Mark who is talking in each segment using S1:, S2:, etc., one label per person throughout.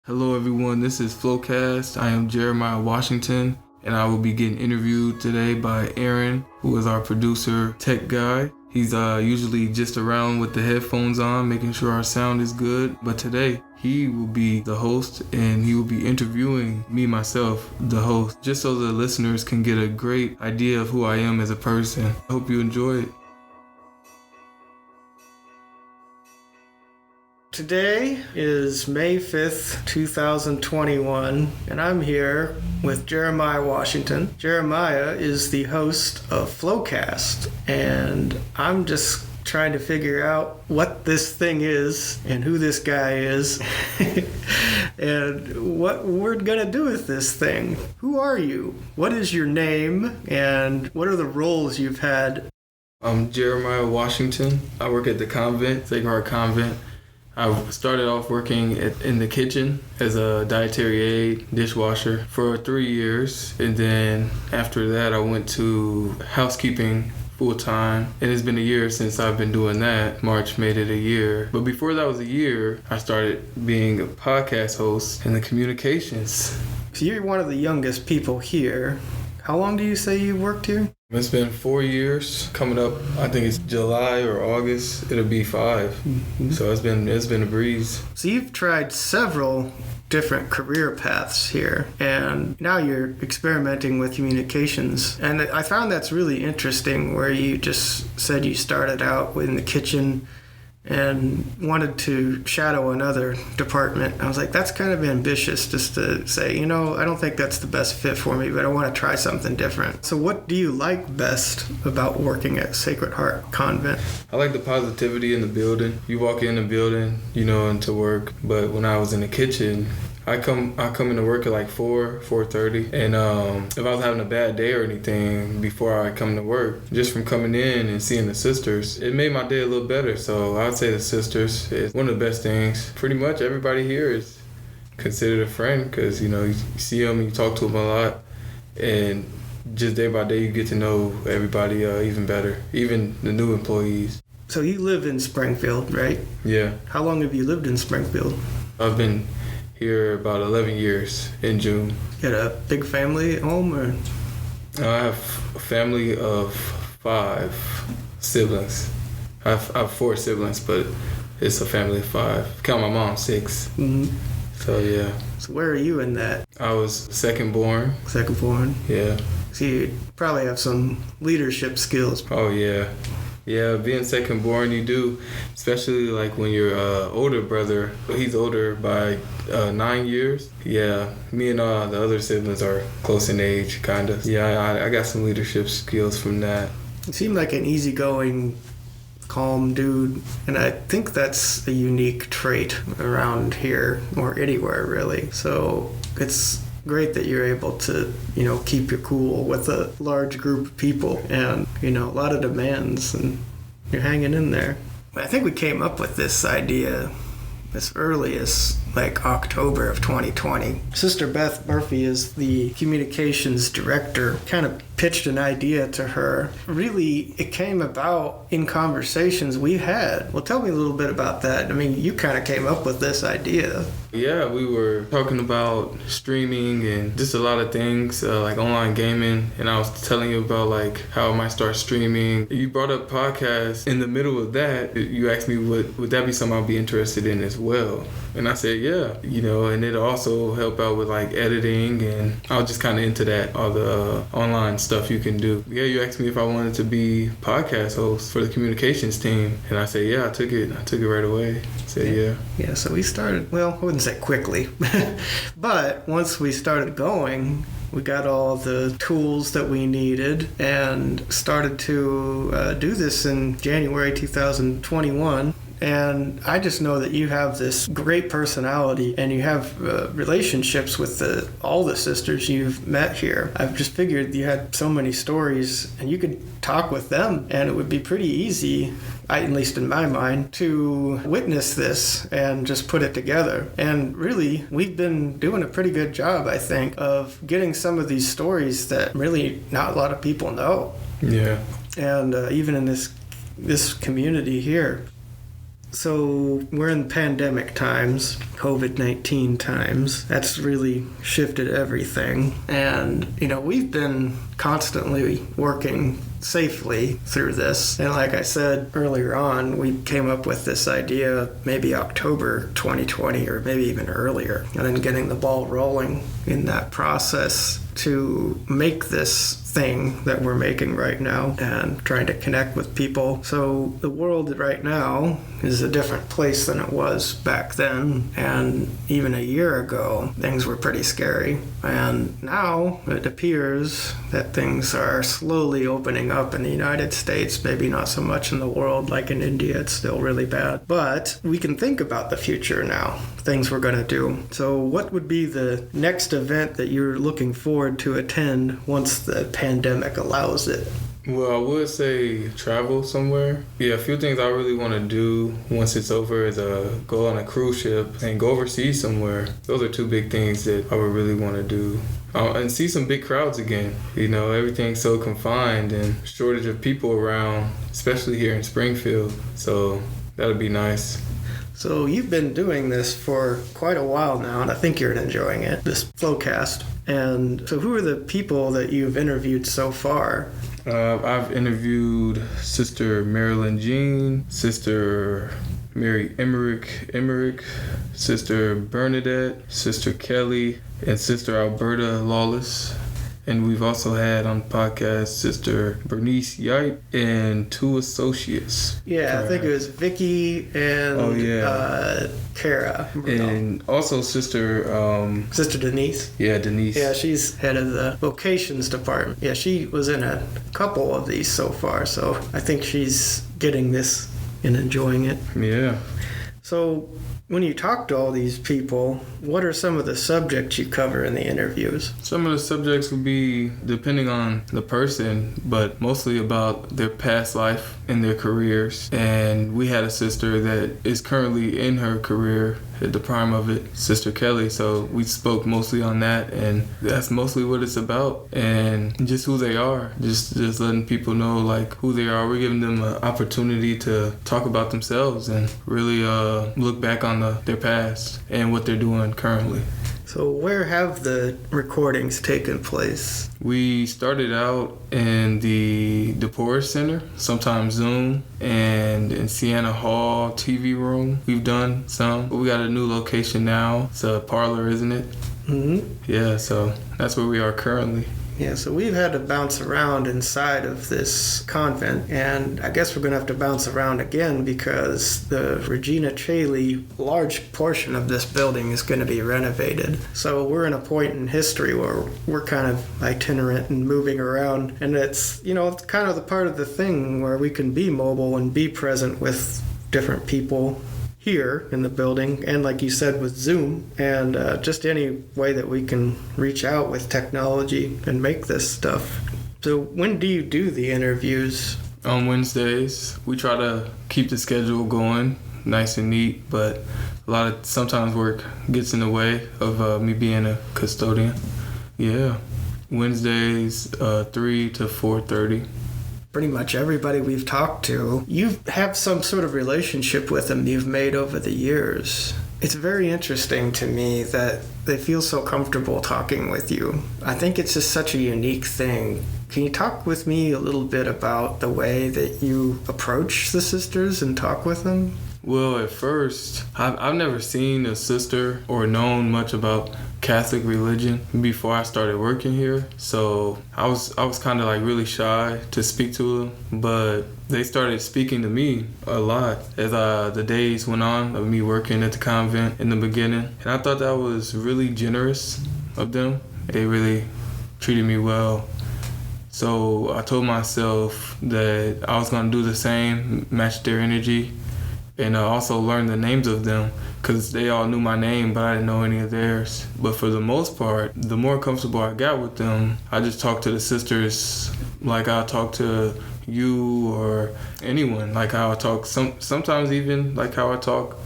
S1: Hello everyone, this is F.L.W.cast. I am Jeremiah Washington, and I will be getting interviewed today by Aaron, who is our producer tech guy. He's usually just around with the headphones on, making sure our sound is good. But today, he will be the host, and he will be interviewing me, myself, the host, just so the listeners can get a great idea of who I am as a person. I hope you enjoy it.
S2: Today is May 5th, 2021, and I'm here with Jeremiah Washington. Jeremiah is the host of F.L.W.cast, and I'm just trying to figure out what this thing is and who this guy is and what we're going to do with this thing. Who are you? What is your name? And what are the roles you've had?
S1: I'm Jeremiah Washington. I work at the convent, Sacred Heart Convent. I started off working in the kitchen as a dietary aide, dishwasher for 3 years. And then after that, I went to housekeeping full-time. And it's been a year since I've been doing that. March made it a year. But before that was a year, I started being a podcast host in the communications.
S2: So you're one of the youngest people here. How long do you say you worked here?
S1: It's been 4 years. Coming up, I think it's July or August. It'll be 5. Mm-hmm. So it's been a breeze.
S2: So you've tried several different career paths here, and now you're experimenting with communications. And I found that's really interesting, where you just said you started out in the kitchen and wanted to shadow another department. I was like, that's kind of ambitious, just to say, I don't think that's the best fit for me, but I want to try something different. So what do you like best about working at Sacred Heart Convent?
S1: I like the positivity in the building. You walk in the building, into work. But when I was in the kitchen, I come into work at like 4:30, and if I was having a bad day or anything before I come to work, just from coming in and seeing the sisters, it made my day a little better. So I'd say the sisters is one of the best things. Pretty much everybody here is considered a friend, because you see them, you talk to them a lot, and just day by day you get to know everybody even better, even the new employees.
S2: So you live in Springfield, right?
S1: Yeah.
S2: How long have you lived in Springfield?
S1: I've been here about 11 years in June.
S2: You got a big family at home, or?
S1: I have a family of 5 siblings. I have 4 siblings, but it's a family of 5. Count my mom, 6. Mm-hmm. So yeah.
S2: So where are you in that?
S1: I was second born.
S2: Second born?
S1: Yeah.
S2: So you probably have some leadership skills.
S1: Oh yeah. Yeah, being second born, you do, especially like when your older brother, he's older by 9 years. Yeah, me and the other siblings are close in age, kind of. Yeah, I got some leadership skills from that.
S2: You seem like an easygoing, calm dude, and I think that's a unique trait around here, or anywhere really. So it's great that you're able to, keep your cool with a large group of people and, a lot of demands, and you're hanging in there. I think we came up with this idea as early as like October of 2020. Sister Beth Murphy is the communications director. Kind of pitched an idea to her. Really, it came about in conversations we had. Well, tell me a little bit about that. I mean, you kind of came up with this idea.
S1: Yeah, we were talking about streaming and just a lot of things, like online gaming. And I was telling you about like how I might start streaming. You brought up podcasts. In the middle of that, you asked me, would that be something I'd be interested in as well? And I said, yeah, and it'll also help out with like editing. And I was just kind of into that, all the online stuff you can do. Yeah, you asked me if I wanted to be podcast host for the communications team. And I said, yeah, I took it right away. I said, yeah.
S2: Yeah, so we started, well, I wouldn't say quickly, but once we started going, we got all the tools that we needed and started to do this in January 2021. And I just know that you have this great personality, and you have relationships with all the sisters you've met here. I've just figured you had so many stories, and you could talk with them, and it would be pretty easy, at least in my mind, to witness this and just put it together. And really, we've been doing a pretty good job, I think, of getting some of these stories that really not a lot of people know.
S1: Yeah.
S2: And even in this community here. So we're in pandemic times, COVID-19 times. That's really shifted everything. And, we've been constantly working safely through this. And like I said earlier on, we came up with this idea maybe October 2020 or maybe even earlier, and then getting the ball rolling in that process to make this thing that we're making right now and trying to connect with people. So the world right now is a different place than it was back then, and even a year ago things were pretty scary. And now it appears that things are slowly opening up in the United States, maybe not so much in the world. Like in India, it's still really bad, but we can think about the future now, things we're going to do. So what would be the next event that you're looking forward to attend once the pandemic allows it?
S1: Well, I would say travel somewhere. Yeah, a few things I really want to do once it's over is go on a cruise ship and go overseas somewhere. Those are two big things that I would really want to do. And see some big crowds again. Everything's so confined and shortage of people around, especially here in Springfield. So that would be nice.
S2: So you've been doing this for quite a while now, and I think you're enjoying it, this F.L.O.W.cast. And so who are the people that you've interviewed so far?
S1: I've interviewed Sister Marilyn Jean, Sister Mary Emmerich, Sister Bernadette, Sister Kelly, and Sister Alberta Lawless. And we've also had on the podcast Sister Bernice Yipe and two associates.
S2: Yeah, I think it was Vicky and Kara.
S1: And also Sister
S2: Denise.
S1: Yeah, Denise.
S2: Yeah, she's head of the vocations department. Yeah, she was in a couple of these so far, so I think she's getting this and enjoying it.
S1: Yeah.
S2: So when you talk to all these people, what are some of the subjects you cover in the interviews?
S1: Some of the subjects would be depending on the person, but mostly about their past life and their careers. And we had a sister that is currently in her career at the prime of it, Sister Kelly. So we spoke mostly on that, and that's mostly what it's about. And just who they are, just letting people know like who they are. We're giving them an opportunity to talk about themselves and really look back on their past and what they're doing currently.
S2: So where have the recordings taken place?
S1: We started out in the DePorres Center, sometimes Zoom, and in Sienna Hall TV room. We've done some. We got a new location now. It's a parlor, isn't it?
S2: Mm-hmm.
S1: Yeah, so that's where we are currently.
S2: Yeah, so we've had to bounce around inside of this convent, and I guess we're going to have to bounce around again because the Regina Caeli large portion of this building is going to be renovated. So we're in a point in history where we're kind of itinerant and moving around, and it's kind of the part of the thing where we can be mobile and be present with different people here in the building, and like you said with Zoom, and just any way that we can reach out with technology and make this stuff. So when do you do the interviews?
S1: On Wednesdays. We try to keep the schedule going nice and neat, but sometimes work gets in the way of me being a custodian. Yeah, Wednesdays 3 to 4:30.
S2: Pretty much everybody we've talked to, you have some sort of relationship with them you've made over the years. It's very interesting to me that they feel so comfortable talking with you. I think it's just such a unique thing. Can you talk with me a little bit about the way that you approach the sisters and talk with them?
S1: Well, at first, I've never seen a sister or known much about Catholic religion before I started working here. So I was kind of like really shy to speak to them, but they started speaking to me a lot as the days went on of me working at the convent in the beginning. And I thought that was really generous of them. They really treated me well. So I told myself that I was going to do the same, match their energy, and also learn the names of them, because they all knew my name, but I didn't know any of theirs. But for the most part, the more comfortable I got with them, I just talked to the sisters like I talk to you or anyone, like how I talk, sometimes even like how I talk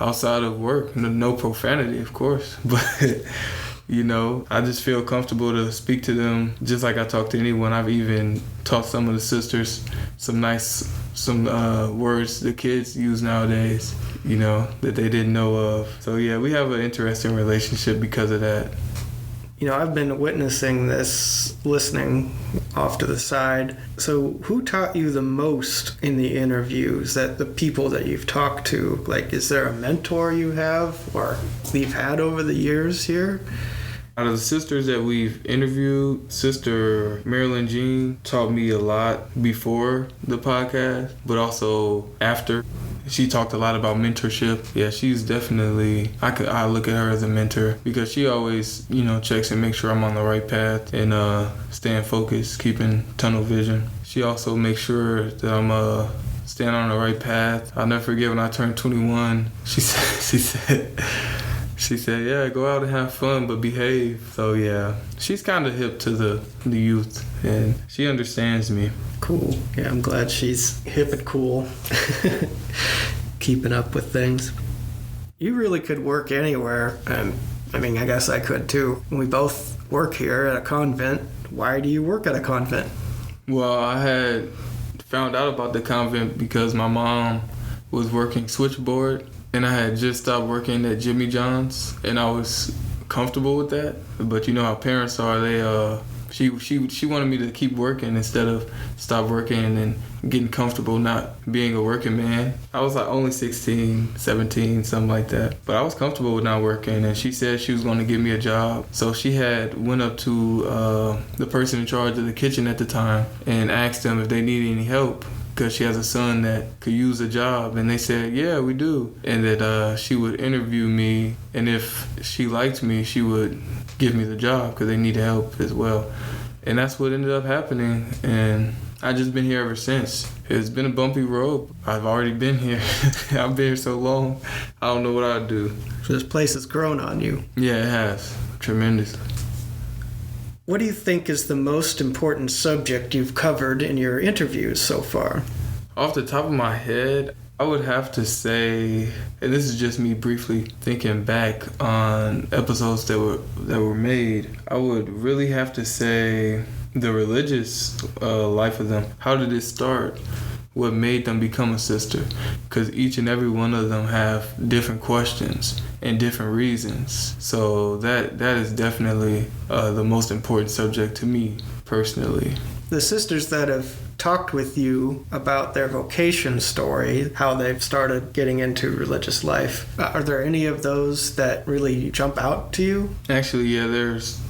S1: outside of work. No profanity, of course, but I just feel comfortable to speak to them just like I talk to anyone. I've even taught some of the sisters some nice some words the kids use nowadays, that they didn't know of. So yeah, we have an interesting relationship because of that.
S2: I've been witnessing this, listening off to the side. So who taught you the most in the interviews, that the people that you've talked to? Like, is there a mentor you have or we've had over the years here?
S1: Out of the sisters that we've interviewed, Sister Marilyn Jean taught me a lot before the podcast, but also after. She talked a lot about mentorship. Yeah, she's definitely, I look at her as a mentor because she always, checks and makes sure I'm on the right path and staying focused, keeping tunnel vision. She also makes sure that I'm staying on the right path. I'll never forget when I turned 21, she said, yeah, go out and have fun, but behave. So yeah, she's kind of hip to the youth and she understands me.
S2: Cool. Yeah, I'm glad she's hip and cool. Keeping up with things. You really could work anywhere. I guess I could too. We both work here at a convent. Why do you work at a convent?
S1: Well, I had found out about the convent because my mom was working switchboard and I had just stopped working at Jimmy John's and I was comfortable with that. But you know how parents are, they she wanted me to keep working instead of stop working and getting comfortable not being a working man. I was like only 16, 17, something like that. But I was comfortable with not working and she said she was going to give me a job. So she had went up to the person in charge of the kitchen at the time and asked them if they needed any help because she has a son that could use a job. And they said, yeah, we do. And that she would interview me and if she liked me, she would give me the job because they needed help as well. And that's what ended up happening. And I've just been here ever since. It's been a bumpy road. I've already been here. I've been here so long. I don't know what I'd do.
S2: So this place has grown on you.
S1: Yeah, it has. Tremendously.
S2: What do you think is the most important subject you've covered in your interviews so far?
S1: Off the top of my head, I would have to say, and this is just me briefly thinking back on episodes that were made, I would really have to say the religious life of them. How did it start? What made them become a sister? Because each and every one of them have different questions and different reasons. So that is definitely the most important subject to me personally.
S2: The sisters that have talked with you about their vocation story, how they've started getting into religious life, are there any of those that really jump out to you?
S1: Actually, yeah, there's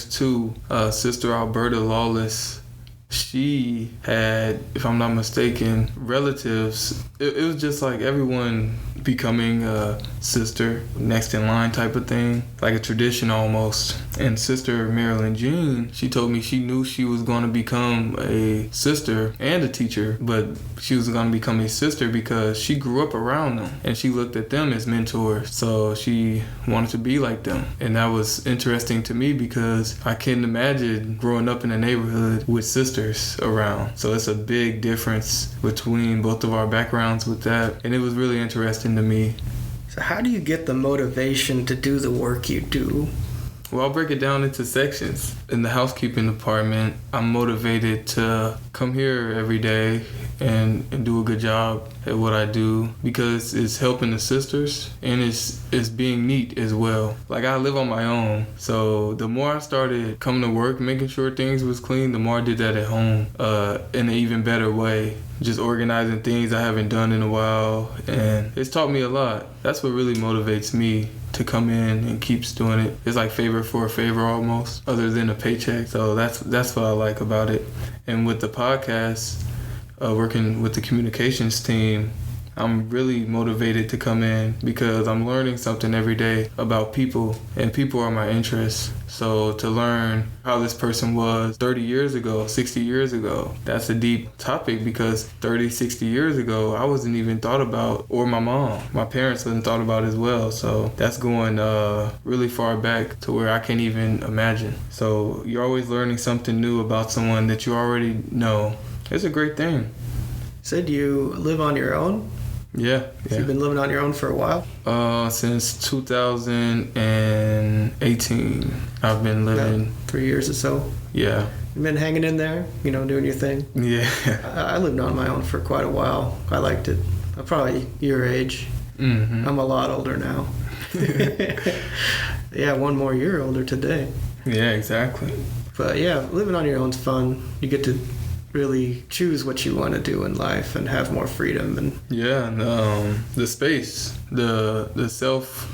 S1: two. Sister Alberta Lawless, she had, if I'm not mistaken, relatives. It was just like everyone becoming a sister, next in line type of thing, like a tradition almost. And Sister Marilyn Jean, she told me she knew she was going to become a sister and a teacher, but she was going to become a sister because she grew up around them and she looked at them as mentors. So she wanted to be like them. And that was interesting to me because I couldn't imagine growing up in a neighborhood with sisters around. So it's a big difference between both of our backgrounds with that. And it was really interesting to me.
S2: So how do you get the motivation to do the work you do?
S1: Well, I'll break it down into sections. In the housekeeping department, I'm motivated to come here every day and do a good job at what I do because it's helping the sisters and it's being neat as well. Like, I live on my own, so the more I started coming to work, making sure things was clean, the more I did that at home in an even better way. Just organizing things I haven't done in a while, and it's taught me a lot. That's what really motivates me to come in and keeps doing it. It's like favor for a favor almost, other than a paycheck. So that's what I like about it. And with the podcast, working with the communications team, I'm really motivated to come in because I'm learning something every day about people, and people are my interests. So to learn how this person was 30 years ago, 60 years ago, that's a deep topic because 30, 60 years ago, I wasn't even thought about, or my parents wasn't thought about as well. So that's going really far back to where I can't even imagine. So you're always learning something new about someone that you already know. It's a great thing.
S2: Said you live on your own?
S1: Yeah.
S2: So you've been living on your own for a while?
S1: Since 2018, I've been living.
S2: About 3 years or so?
S1: Yeah.
S2: You been hanging in there, doing your thing?
S1: Yeah.
S2: I lived on my own for quite a while. I liked it. I'm probably your age.
S1: Mm-hmm.
S2: I'm a lot older now. Yeah, 1 more year older today.
S1: Yeah, exactly.
S2: But yeah, living on your own's fun. You get to really choose what you want to do in life and have more freedom. And
S1: yeah, and the space, the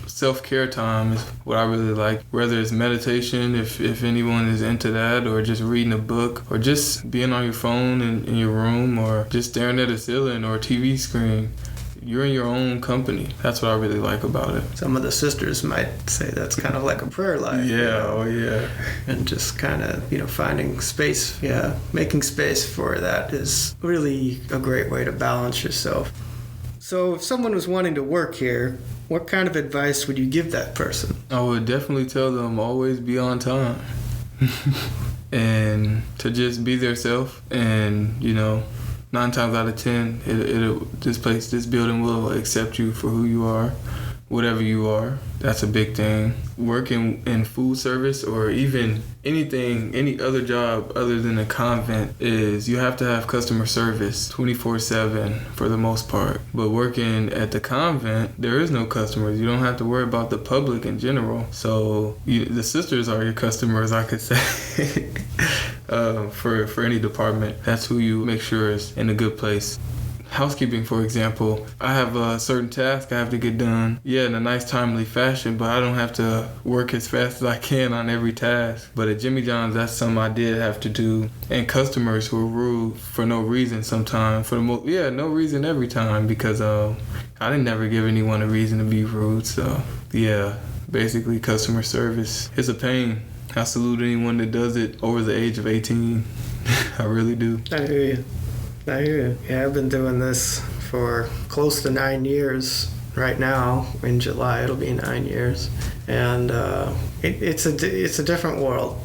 S1: self-care time is what I really like. Whether it's meditation, if anyone is into that, or just reading a book, or just being on your phone in your room, or just staring at a ceiling or a TV screen. You're in your own company. That's what I really like about it.
S2: Some of the sisters might say that's kind of like a prayer life.
S1: Yeah, oh yeah.
S2: And just kind of, finding space. Yeah, making space for that is really a great way to balance yourself. So if someone was wanting to work here, what kind of advice would you give that person?
S1: I would definitely tell them always be on time. And to just be their self, and 9 times out of 10, this building will accept you for who you are, whatever you are. That's a big thing. Working in food service, or even any other job other than a convent, is you have to have customer service 24/7 for the most part. But working at the convent, there is no customers. You don't have to worry about the public in general. So the sisters are your customers, I could say. For any department, that's who you make sure is in a good place. Housekeeping, for example, I have a certain task I have to get done, in a nice, timely fashion, but I don't have to work as fast as I can on every task. But at Jimmy John's, that's something I did have to do. And customers who are rude for no reason sometimes, no reason every time, because I didn't never give anyone a reason to be rude. So, basically customer service is a pain. I salute anyone that does it over the age of 18. I really do.
S2: I hear you. Yeah, I've been doing this for close to 9 years right now. In July, it'll be 9 years. And it's a different world.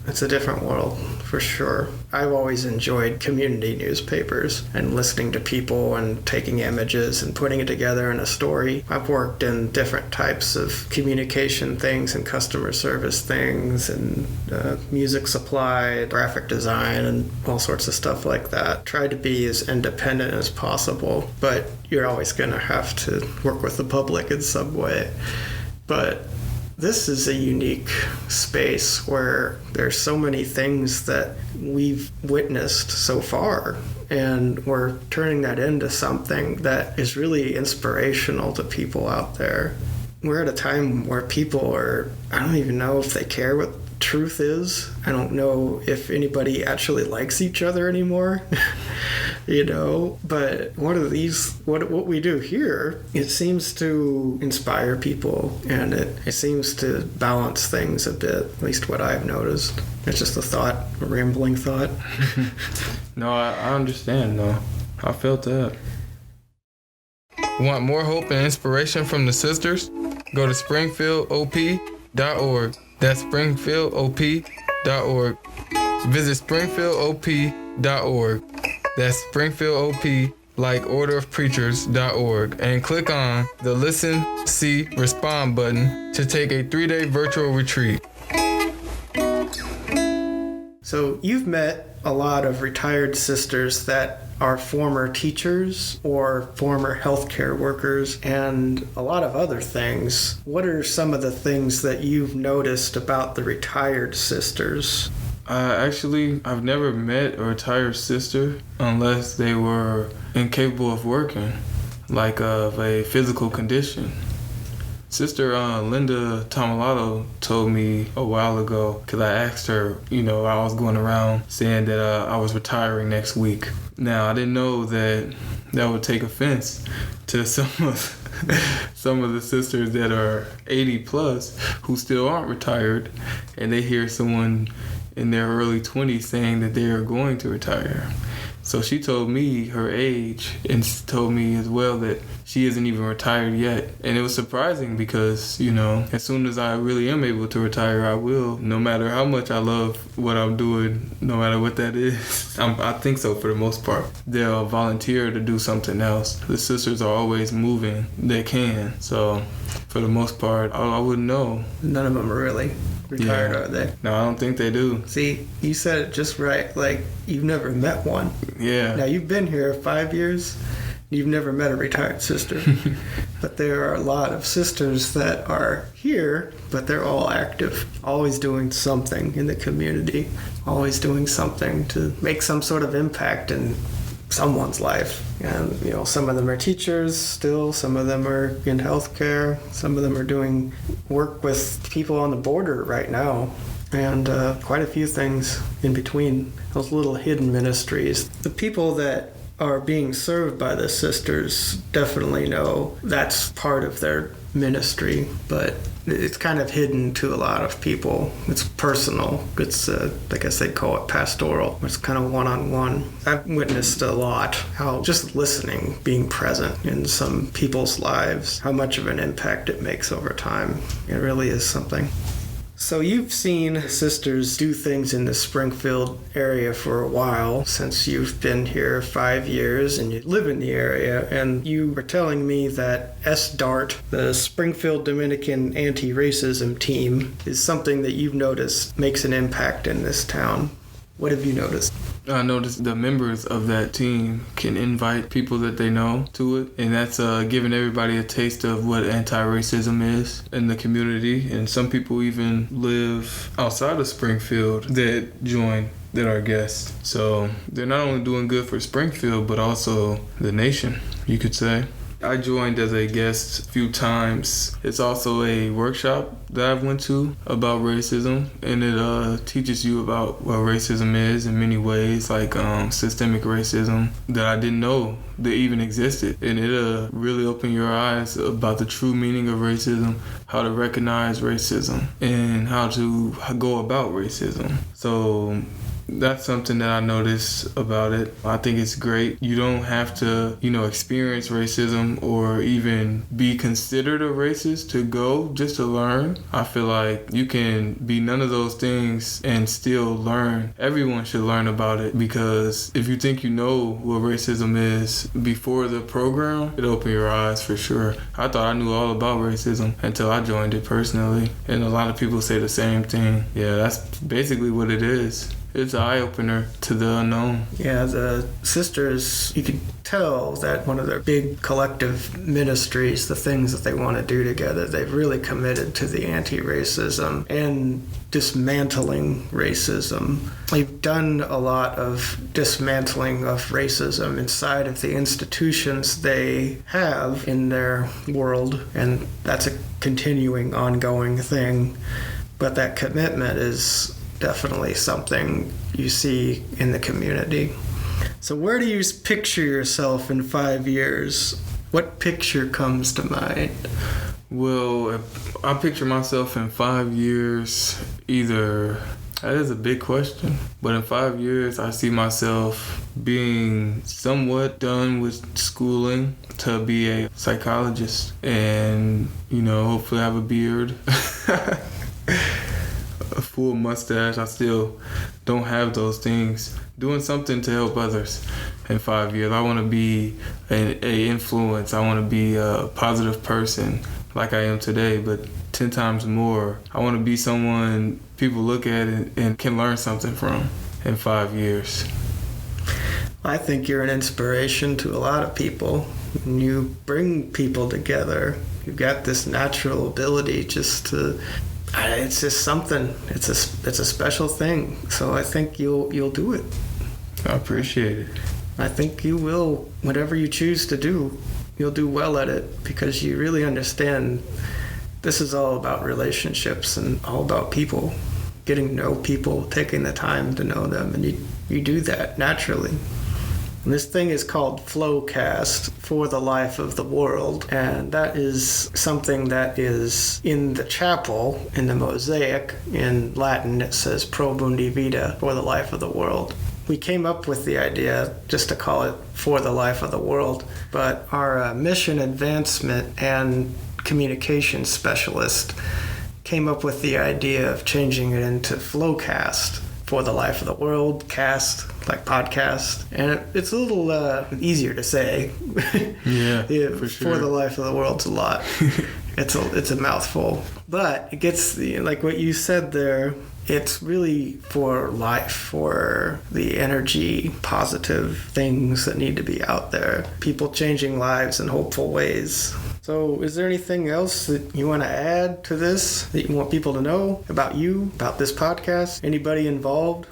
S2: It's a different world, for sure. I've always enjoyed community newspapers and listening to people and taking images and putting it together in a story. I've worked in different types of communication things and customer service things and music supply, graphic design, and all sorts of stuff like that. Tried to be as independent as possible, but you're always going to have to work with the public in some way. But this is a unique space where there's so many things that we've witnessed so far, and we're turning that into something that is really inspirational to people out there. We're at a time where people I don't even know if they care what truth is. I don't know if anybody actually likes each other anymore. But what we do here, it seems to inspire people, and it seems to balance things a bit, at least what I've noticed. It's just a rambling thought.
S1: No, I understand, though. I felt that. Want more hope and inspiration from the sisters? Go to springfieldop.org. That's springfieldop.org. Visit springfieldop.org. That's Springfield OP, like orderofpreachers.org, and click on the Listen, See, Respond button to take a 3-day virtual retreat.
S2: So you've met a lot of retired sisters that are former teachers or former healthcare workers and a lot of other things. What are some of the things that you've noticed about the retired sisters?
S1: I've never met a retired sister unless they were incapable of working, like of a physical condition. Sister Linda Tomilato told me a while ago, because I asked her, I was going around saying that I was retiring next week. Now, I didn't know that would take offense to some of the sisters that are 80 plus who still aren't retired, and they hear someone in their early 20s saying that they are going to retire. So she told me her age, and told me as well that she isn't even retired yet. And it was surprising because, you know, as soon as I really am able to retire, I will, no matter how much I love what I'm doing, no matter what that is. I think so for the most part. They'll volunteer to do something else. The sisters are always moving. They can. So for the most part, I wouldn't know.
S2: None of them are really retired, are they?
S1: No, I don't think they do.
S2: See, you said it just right. Like, you've never met one.
S1: Yeah.
S2: Now, you've been here 5 years. You've never met a retired sister. But there are a lot of sisters that are here, but they're all active, always doing something in the community, always doing something to make some sort of impact in someone's life. And, you know, some of them are teachers still, some of them are in healthcare, some of them are doing work with people on the border right now, and quite a few things in between, those little hidden ministries. The people that are being served by the sisters definitely know that's part of their ministry, but it's kind of hidden to a lot of people. It's personal. It's, I guess they'd call it pastoral. It's kind of one-on-one. I've witnessed a lot how just listening, being present in some people's lives, how much of an impact it makes over time. It really is something. So you've seen sisters do things in the Springfield area for a while, since you've been here 5 years and you live in the area, and you were telling me that SDART, the Springfield Dominican Anti-Racism Team, is something that you've noticed makes an impact in this town. What have you noticed?
S1: I noticed the members of that team can invite people that they know to it, and that's giving everybody a taste of what anti-racism is in the community. And some people even live outside of Springfield that join, that are guests. So they're not only doing good for Springfield, but also the nation, you could say. I joined as a guest a few times. It's also a workshop that I've went to about racism, and it teaches you about what racism is in many ways, like systemic racism that I didn't know that even existed. And it really opened your eyes about the true meaning of racism, how to recognize racism, and how to go about racism. So that's something that I noticed about it. I think it's great. You don't have to, experience racism or even be considered a racist to go just to learn. I feel like you can be none of those things and still learn. Everyone should learn about it, because if you think you know what racism is before the program, it'll open your eyes for sure. I thought I knew all about racism until I joined it personally, and a lot of people say the same thing. Yeah, that's basically what it is. It's an eye-opener to the unknown. Yeah,
S2: the sisters, you could tell that one of their big collective ministries, the things that they want to do together, they've really committed to the anti-racism and dismantling racism. They've done a lot of dismantling of racism inside of the institutions they have in their world, and that's a continuing, ongoing thing. But that commitment is definitely something you see in the community. So where do you picture yourself in 5 years? What picture comes to mind?
S1: Well, I picture myself in 5 years, that is a big question, but in 5 years I see myself being somewhat done with schooling to be a psychologist, and hopefully have a beard. A full mustache. I still don't have those things. Doing something to help others in 5 years. I want to be an influence. I want to be a positive person like I am today, but 10 times more. I want to be someone people look at and can learn something from in 5 years.
S2: I think you're an inspiration to a lot of people. You bring people together. You've got this natural ability just to... It's just something. It's a special thing. So I think you'll do it.
S1: I appreciate it.
S2: I think you will. Whatever you choose to do, you'll do well at it, because you really understand this is all about relationships and all about people, getting to know people, taking the time to know them, and you do that naturally. And this thing is called F.L.O.W.cast, For the Life of the World, and that is something that is in the chapel, in the mosaic. In Latin, it says Pro Mundi Vita, For the Life of the World. we came up with the idea just to call it For the Life of the World, but our mission advancement and communication specialist came up with the idea of changing it into F.L.O.W.cast, For the Life of the World, cast, like podcast. And it's a little easier to say.
S1: Yeah, for sure.
S2: For the Life of the World's a lot. It's a mouthful. But it gets, like what you said there, it's really for life, for the energy, positive things that need to be out there. People changing lives in hopeful ways. So is there anything else that you want to add to this, that you want people to know about you, about this podcast? Anybody involved?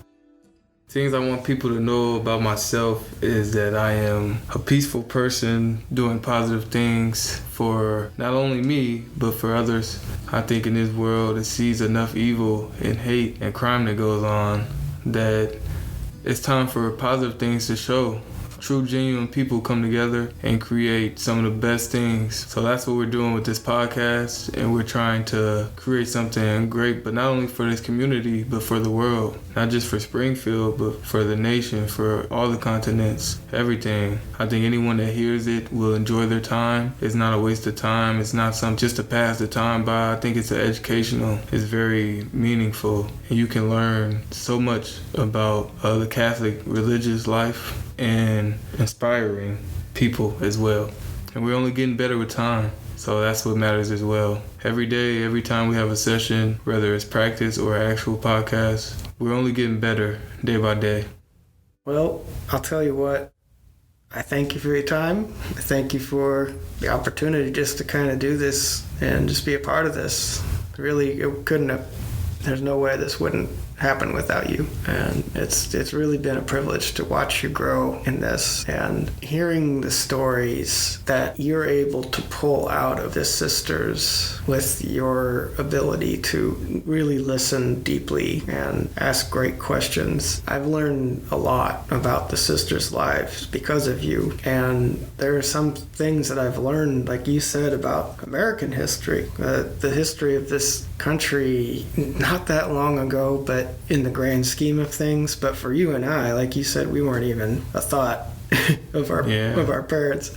S1: Things I want people to know about myself is that I am a peaceful person doing positive things for not only me, but for others. I think in this world it sees enough evil and hate and crime that goes on that it's time for positive things to show. True, genuine people come together and create some of the best things. So that's what we're doing with this podcast, and we're trying to create something great, but not only for this community, but for the world. Not just for Springfield, but for the nation, for all the continents, everything. I think anyone that hears it will enjoy their time. It's not a waste of time. It's not something just to pass the time by. I think it's educational. It's very meaningful, and you can learn so much about the Catholic religious life and inspiring people as well. And we're only getting better with time. So that's what matters as well. Every day, every time we have a session, whether it's practice or actual podcast, we're only getting better day by day.
S2: Well, I'll tell you what. I thank you for your time. I thank you for the opportunity just to kind of do this and just be a part of this. Really, it couldn't have, there's no way this wouldn't happen without you, and it's really been a privilege to watch you grow in this, and hearing the stories that you're able to pull out of the sisters with your ability to really listen deeply and ask great questions. I've learned a lot about the sisters' lives because of you, and there are some things that I've learned, like you said, about American history, the history of this country not that long ago, but in the grand scheme of things. But for you and I, like you said, we weren't even a thought of our parents.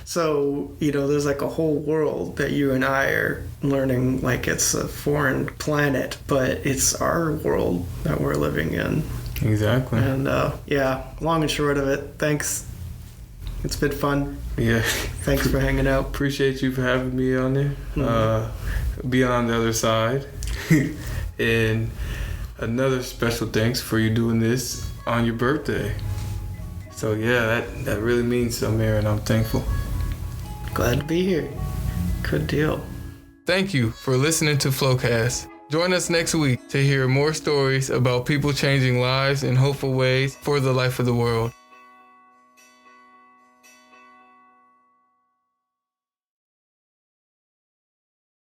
S2: So, there's like a whole world that you and I are learning, like it's a foreign planet, but it's our world that we're living in.
S1: Exactly.
S2: And long and short of it, thanks. It's been fun.
S1: Yeah.
S2: Thanks for hanging out.
S1: Appreciate you for having me on there. Be on the other side. And another special thanks for you doing this on your birthday. So yeah, that really means something, Aaron. I'm thankful.
S2: Glad to be here. Good deal.
S1: Thank you for listening to F.L.O.W.cast. Join us next week to hear more stories about people changing lives in hopeful ways for the life of the world.